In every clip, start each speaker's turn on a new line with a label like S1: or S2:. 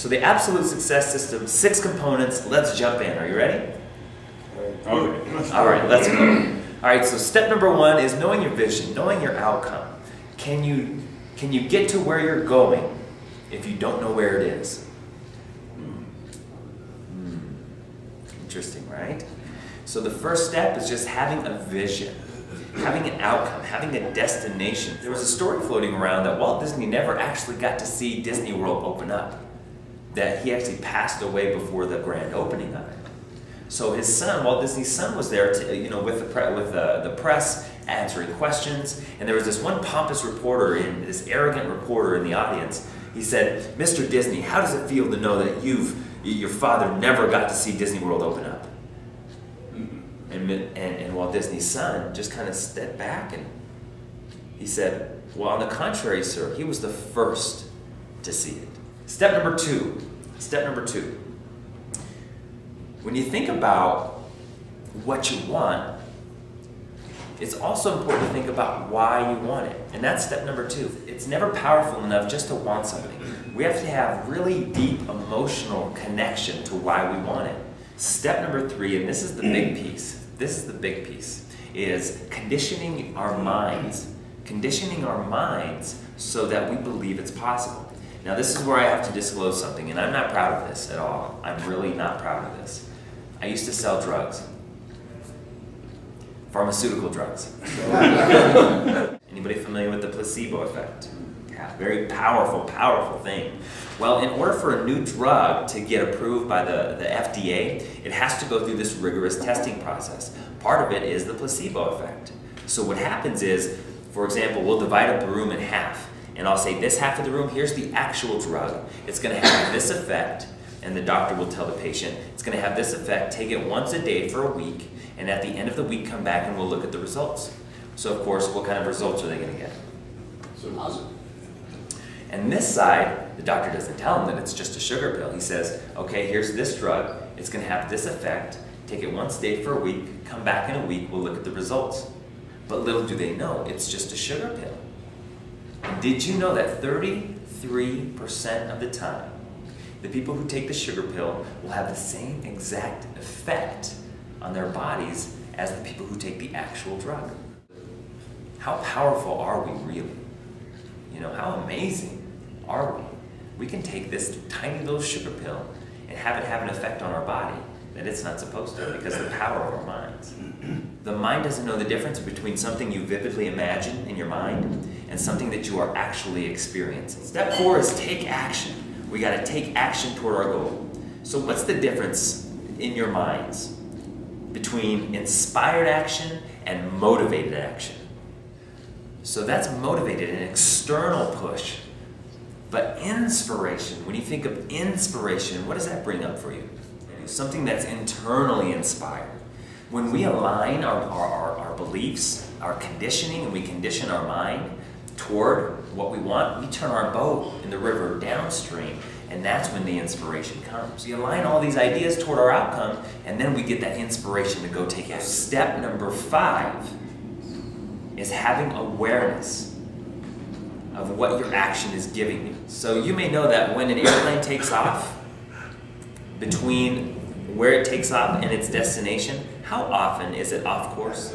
S1: So the absolute success system, 6 components. Let's jump in. Are you ready?
S2: Okay.
S1: All right, let's go. All right, so step number 1 is knowing your vision, knowing your outcome. Can you get to where you're going if you don't know where it is? Interesting, right? So the first step is just having a vision, having an outcome, having a destination. There was a story floating around that Walt Disney never actually got to see Disney World open up, that he actually passed away before the grand opening of it. So his son, Walt Disney's son, was there to, with the press answering questions, and there was this one pompous reporter, this arrogant reporter in the audience. He said, "Mr. Disney, how does it feel to know that your father never got to see Disney World open up?" And Walt Disney's son just kind of stepped back and he said, "Well, on the contrary, sir, he was the first to see it." Step number 2. When you think about what you want, it's also important to think about why you want it. And that's step number 2. It's never powerful enough just to want something. We have to have really deep emotional connection to why we want it. Step number 3, and this is the big piece, is conditioning our minds so that we believe it's possible. Now this is where I have to disclose something, and I'm not proud of this at all. I'm really not proud of this. I used to sell drugs. Pharmaceutical drugs. Anybody familiar with the placebo effect? Yeah, very powerful thing. Well, in order for a new drug to get approved by the FDA, it has to go through this rigorous testing process. Part of it is the placebo effect. So what happens is, for example, we'll divide up a room in half, and I'll say this half of the room, here's the actual drug. It's going to have this effect, and the doctor will tell the patient, it's going to have this effect, take it once a day for a week, and at the end of the week come back and we'll look at the results. So of course, what kind of results are they going to get? And this side, the doctor doesn't tell them that it's just a sugar pill. He says, okay, here's this drug, it's going to have this effect, take it once a day for a week, come back in a week, we'll look at the results. But little do they know, it's just a sugar pill. And did you know that 33% of the time, the people who take the sugar pill will have the same exact effect on their bodies as the people who take the actual drug? How powerful are we really? How amazing are we? We can take this tiny little sugar pill and have it have an effect on our body that it's not supposed to, because of the power of our minds. The mind doesn't know the difference between something you vividly imagine in your mind and something that you are actually experiencing. Step 4 is take action. We got to take action toward our goal. So what's the difference in your minds between inspired action and motivated action? So that's motivated, an external push. But inspiration, when you think of inspiration, what does that bring up for you? Something that's internally inspired. When we align our beliefs, our conditioning, and we condition our mind toward what we want, we turn our boat in the river downstream, and that's when the inspiration comes. We align all these ideas toward our outcome, and then we get that inspiration to go take action. Step number 5 is having awareness of what your action is giving you. So you may know that when an airplane takes off, between where it takes off and its destination, how often is it off course?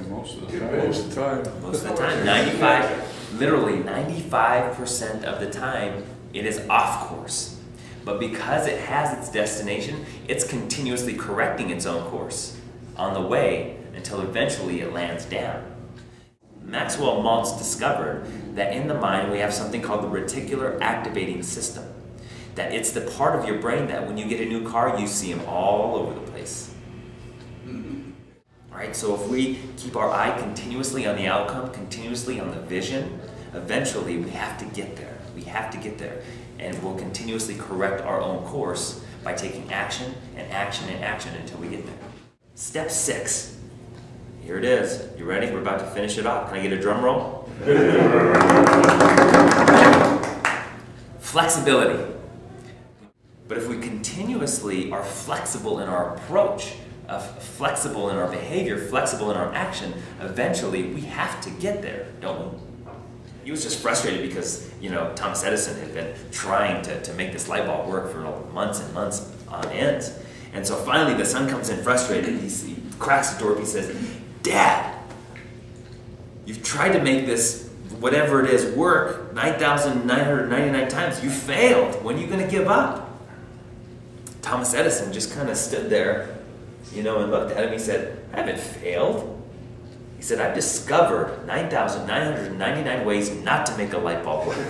S2: Most of the time.
S1: Most of the time. Literally 95% of the time, it is off course. But because it has its destination, it's continuously correcting its own course on the way until eventually it lands down. Maxwell Maltz discovered that in the mind we have something called the reticular activating system. That it's the part of your brain that when you get a new car, you see them all over the place. All right, so if we keep our eye continuously on the outcome, continuously on the vision, eventually we have to get there. We have to get there. And we'll continuously correct our own course by taking action and action and action until we get there. Step 6. Here it is. You ready? We're about to finish it off. Can I get a drum roll? Flexibility. But if we continuously are flexible in our approach, flexible in our behavior, flexible in our action, eventually we have to get there, don't we? he was just frustrated because, Thomas Edison had been trying to make this light bulb work for months and months on end. And so finally the son comes in frustrated. He cracks the door. He says, "Dad, you've tried to make this, whatever it is, work 9,999 times. You failed. When are you going to give up?" Thomas Edison just kind of stood there, and looked at him. He said, "I haven't failed." He said, "I've discovered 9,999 ways not to make a light bulb work."